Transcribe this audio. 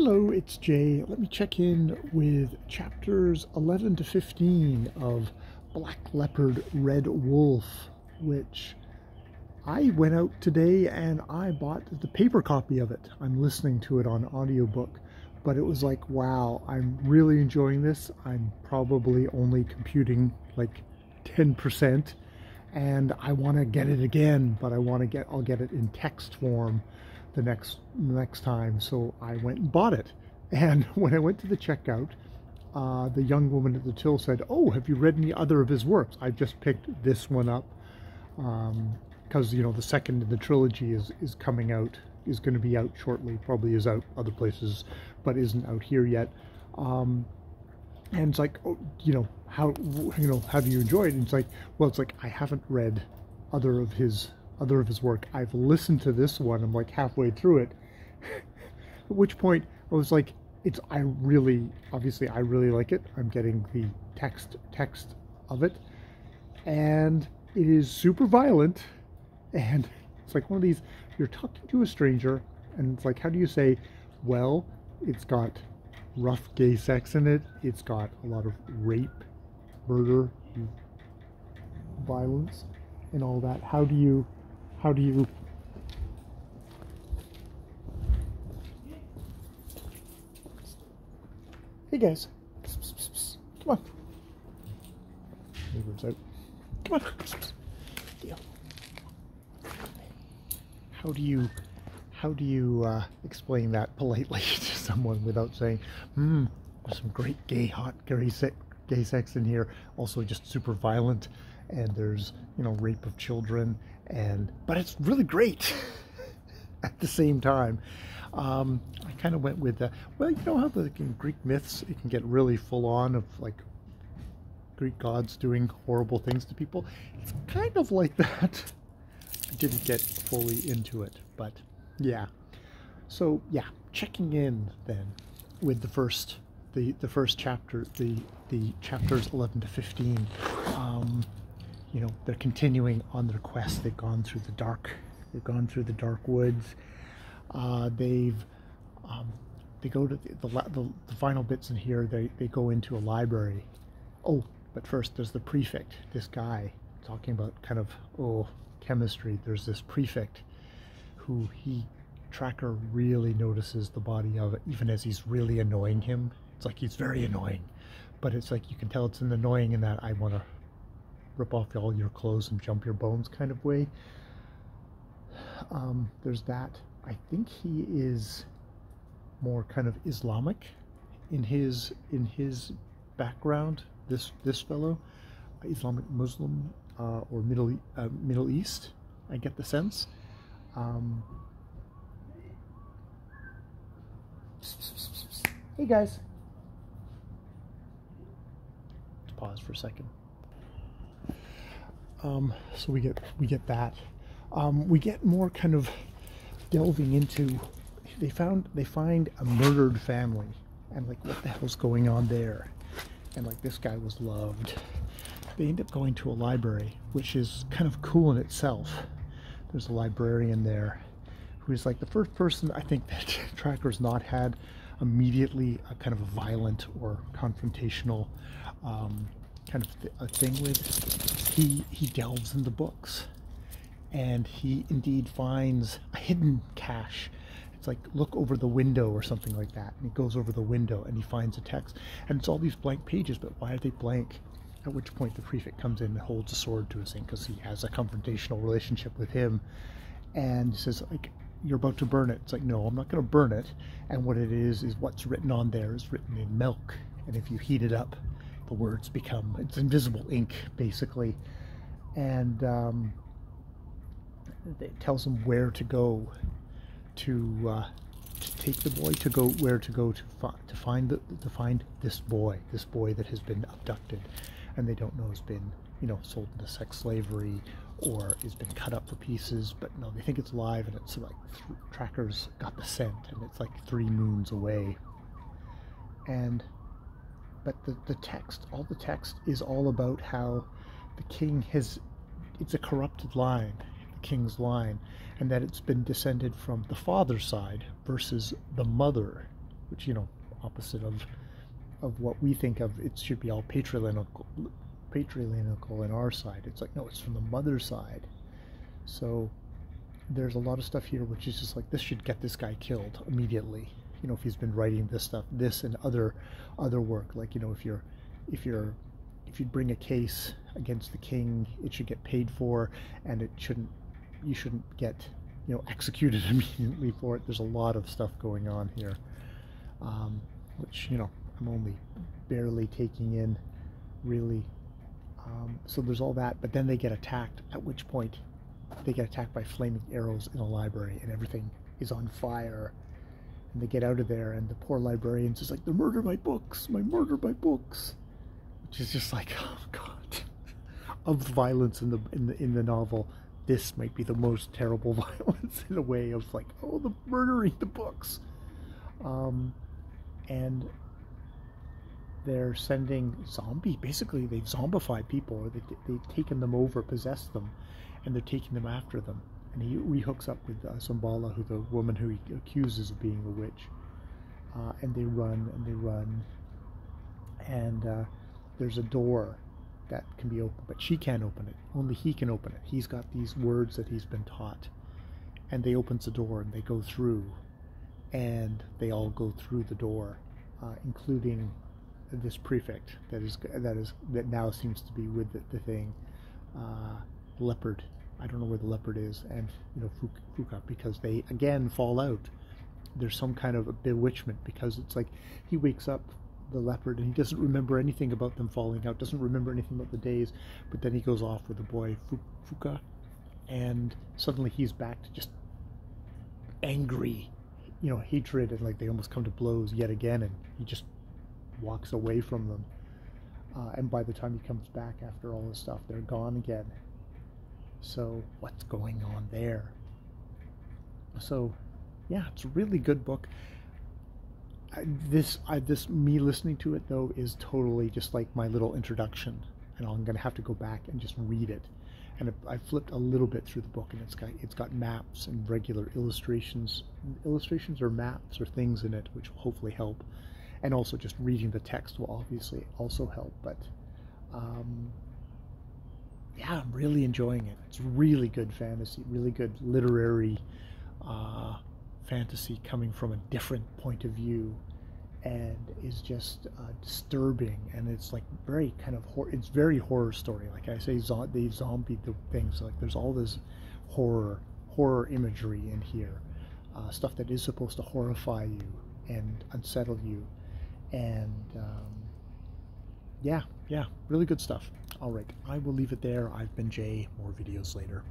Hello, it's Jay. Let me check in with chapters 11 to 15 of Black Leopard, Red Wolf, which I went out today and I bought the paper copy of it. I'm listening to it on audiobook, but it was like, wow, I'm really enjoying this. I'm probably only computing like 10%, and I want to get it again, but I'll get it in text form the next time. So I went and bought it, and when I went to the checkout, the young woman at the till said, "Oh, have you read any other of his works?" I just picked this one up because the second in the trilogy is coming out, is going to be out shortly, probably is out other places but isn't out here yet. And it's like, oh, how have you enjoyed it? And it's like, well, it's like I haven't read other of his work. I've listened to this one. I'm like halfway through it. At which point I was like, I really like it. I'm getting the text of it, and it is super violent, and it's like one of these, you're talking to a stranger and it's like, how do you say, well, it's got rough gay sex in it, it's got a lot of rape, murder, violence, and all that. How do you hey guys, come on, neighbors out, come on, deal. How do you explain that politely to someone without saying, there's some great gay sex in here, also just super violent, and there's rape of children, but it's really great at the same time. I kind of went with well, how in Greek myths it can get really full on of like Greek gods doing horrible things to people. It's kind of like that. I didn't get fully into it, but yeah. So yeah, checking in then with the first chapter, the chapters 11 to 15. They're continuing on their quest. They've gone through the dark woods. They go to the final bits in here. They go into a library. Oh, but first there's the prefect. This guy talking about kind of chemistry. There's this prefect who Tracker really notices the body of it, even as he's really annoying him. It's like he's very annoying, but it's like you can tell it's an annoying in that I want to rip off all your clothes and jump your bones kind of way. There's that. I think he is more kind of Islamic in his background. This fellow, Islamic Muslim or Middle East. I get the sense. Hey guys. Let's pause for a second. So we get that. We get more kind of delving into. They find a murdered family, and like what the hell's going on there? And like this guy was loved. They end up going to a library, which is kind of cool in itself. There's a librarian there who is like the first person I think that Tracker's not had immediately a kind of a violent or confrontational kind of a thing with. He delves in the books, and he indeed finds a hidden cache. It's like, look over the window or something like that, and he goes over the window and he finds a text, and it's all these blank pages, but why are they blank? At which point the prefect comes in and holds a sword to his thing because he has a confrontational relationship with him, and says like, you're about to burn it. It's like, no, I'm not going to burn it. And what it is what's written on there is written in milk, and if you heat it up, the words it's invisible ink basically. And it tells him where to go to take the boy, to find this boy that has been abducted, and they don't know has been sold into sex slavery or has been cut up for pieces, but no, they think it's live, and it's like Tracker's got the scent, and it's like 3 moons away. But the text is all about how the king it's a corrupted line, the king's line, and that it's been descended from the father's side versus the mother which, you know, opposite of what we think of. It should be all patrilineal in our side. It's like, no, it's from the mother's side. So there's a lot of stuff here which is just like, this should get this guy killed immediately. You know, if he's been writing this stuff, this and other work, like, you know, if you bring a case against the king, it should get paid for, and you shouldn't get, you know, executed immediately for it. There's a lot of stuff going on here, which, you know, I'm only barely taking in, really. So there's all that, but then they get attacked, at which point they get attacked by flaming arrows in a library, and everything is on fire. And they get out of there, and the poor librarian's just like, "They murder my books, murder my books," which is just like, oh god. Of the violence in the novel, this might be the most terrible violence, in a way of like, oh, the murdering the books. And they're sending basically they've zombified people, or they've taken them over, possessed them, and they're taking them after them. And he hooks up with Zambala, who the woman who he accuses of being a witch. And they run, and there's a door that can be opened, but she can't open it. Only he can open it. He's got these words that he's been taught. And they opens the door, and they go through, and they all go through the door, including this prefect that now seems to be with the thing, Lprd. I don't know where the Lprd is, and, you know, Fuka, because they again fall out. There's some kind of a bewitchment, because it's like he wakes up, the Lprd, and he doesn't remember anything about them falling out, doesn't remember anything about the days, but then he goes off with the boy Fuka, and suddenly he's back to just angry, you know, hatred, and like they almost come to blows yet again, and he just walks away from them. And by the time he comes back after all this stuff, they're gone again. So what's going on there? So yeah, it's a really good book. Me listening to it, though, is totally just like my little introduction, and I'm gonna have to go back and just read it. And I flipped a little bit through the book, and it's got maps and regular illustrations or maps or things in it, which will hopefully help. And also just reading the text will obviously also help. But yeah, I'm really enjoying it. It's really good fantasy, really good literary fantasy, coming from a different point of view, and is just disturbing. And it's like very kind of it's very horror story. Like I say, they zombied the things. Like there's all this horror imagery in here, stuff that is supposed to horrify you and unsettle you. And yeah, really good stuff. All right, I will leave it there. I've been Jay. More videos later.